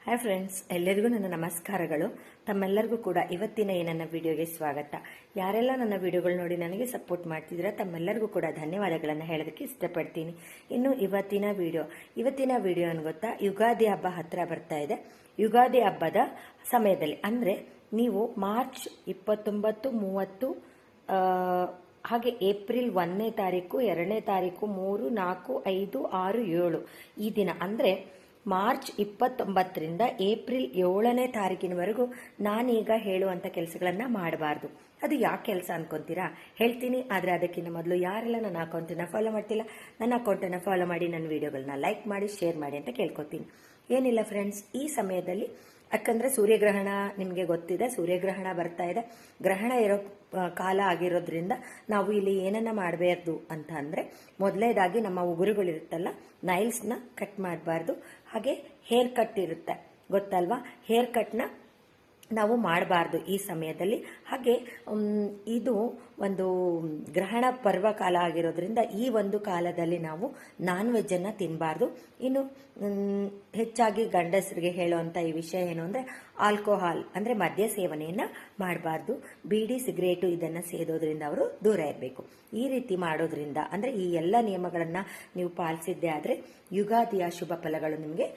Hi friends, ಎಲ್ಲರಿಗೂ ನನ್ನ ನಮಸ್ಕಾರಗಳು. ತಮ್ಮೆಲ್ಲರಿಗೂ ಕೂಡ ಇವತ್ತಿನ ಈ ನನ್ನ ವಿಡಿಯೋಗೆ ಸ್ವಾಗತ. ಯಾರೆಲ್ಲ ನನ್ನ ವಿಡಿಯೋಗಳು ನೋಡಿ ನನಗೆ ಸಪೋರ್ಟ್ ಮಾಡ್ತಿದ್ದೀರಾ ತಮ್ಮೆಲ್ಲರಿಗೂ ಕೂಡ ಧನ್ಯವಾದಗಳನ್ನು ಹೇಳೋದಕ್ಕೆ ಇಷ್ಟಪಡ್ತೀನಿ. ಇನ್ನು ಇವತ್ತಿನ ವಿಡಿಯೋ ಏನು ಗೊತ್ತಾ, ಯುಗಾದಿ ಹಬ್ಬ ಹತ್ತಿರ ಬರ್ತಾ ಇದೆ. ಯುಗಾದಿ ಹಬ್ಬದ ಸಮಯದಲ್ಲಿ ಅಂದರೆ ನೀವು ಮಾರ್ಚ್ 29, 30 ಹಾಗೆ ಏಪ್ರಿಲ್ 1ನೇ ತಾರೀಕು, 2ನೇ ತಾರೀಕು, 3, 4, 5, 6, 7 ಈ ದಿನ ಅಂದರೆ ಮಾರ್ಚ್ 29ರಿಂದ ಏಪ್ರಿಲ್ 7ನೇ ತಾರೀಕಿನವರೆಗೂ ನಾನೀಗ ಹೇಳುವಂಥ ಕೆಲಸಗಳನ್ನು ಮಾಡಬಾರ್ದು. ಅದು ಯಾಕೆ ಕೆಲಸ ಅನ್ಕೊಂತೀರಾ? ಹೇಳ್ತೀನಿ. ಆದರೆ ಅದಕ್ಕಿಂತ ಮೊದಲು ಯಾರೆಲ್ಲ ನನ್ನ ಅಕೌಂಟನ್ನು ಫಾಲೋ ಮಾಡ್ತಿಲ್ಲ, ನನ್ನ ಅಕೌಂಟನ್ನು ಫಾಲೋ ಮಾಡಿ, ನನ್ನ ವಿಡಿಯೋಗಳನ್ನ ಲೈಕ್ ಮಾಡಿ, ಶೇರ್ ಮಾಡಿ ಅಂತ ಕೇಳ್ಕೊತೀನಿ. ಏನಿಲ್ಲ ಫ್ರೆಂಡ್ಸ್, ಈ ಸಮಯದಲ್ಲಿ ಯಾಕಂದರೆ ಸೂರ್ಯಗ್ರಹಣ ನಿಮಗೆ ಗೊತ್ತಿದೆ, ಸೂರ್ಯಗ್ರಹಣ ಬರ್ತಾ ಇದೆ. ಗ್ರಹಣ ಇರೋ ಕಾಲ ಆಗಿರೋದ್ರಿಂದ ನಾವು ಇಲ್ಲಿ ಏನನ್ನ ಮಾಡಬಾರ್ದು ಅಂತ ಅಂದರೆ, ಮೊದಲನೇದಾಗಿ ನಮ್ಮ ಉಗುರುಗಳಿರುತ್ತಲ್ಲ, ನೈಲ್ಸ್ನ ಕಟ್ ಮಾಡಬಾರ್ದು. ಹಾಗೆ ಹೇರ್ ಕಟ್ ಇರುತ್ತೆ ಗೊತ್ತಲ್ವಾ, ಹೇರ್ ಕಟ್ನ ನಾವು ಮಾಡಬಾರ್ದು ಈ ಸಮಯದಲ್ಲಿ. ಹಾಗೆ ಇದು ಒಂದು ಗ್ರಹಣ ಪರ್ವಕಾಲ ಆಗಿರೋದ್ರಿಂದ ಈ ಒಂದು ಕಾಲದಲ್ಲಿ ನಾವು ನಾನ್ ವೆಜ್ಜನ್ನು ತಿನ್ನಬಾರ್ದು. ಇನ್ನು ಹೆಚ್ಚಾಗಿ ಗಂಡಸರಿಗೆ ಹೇಳುವಂಥ ಈ ವಿಷಯ ಏನು ಅಂದರೆ, ಆಲ್ಕೋಹಾಲ್ ಅಂದರೆ ಮದ್ಯ ಸೇವನೆಯನ್ನು ಮಾಡಬಾರ್ದು. ಬೀಡಿ, ಸಿಗರೇಟು ಇದನ್ನು ಸೇದೋದ್ರಿಂದ ಅವರು ದೂರ ಇರಬೇಕು. ಈ ರೀತಿ ಮಾಡೋದ್ರಿಂದ ಅಂದರೆ ಈ ಎಲ್ಲ ನಿಯಮಗಳನ್ನು ನೀವು ಪಾಲಿಸಿದ್ದೇ ಆದರೆ ಯುಗಾದಿಯ ಶುಭ ಫಲಗಳು ನಿಮಗೆ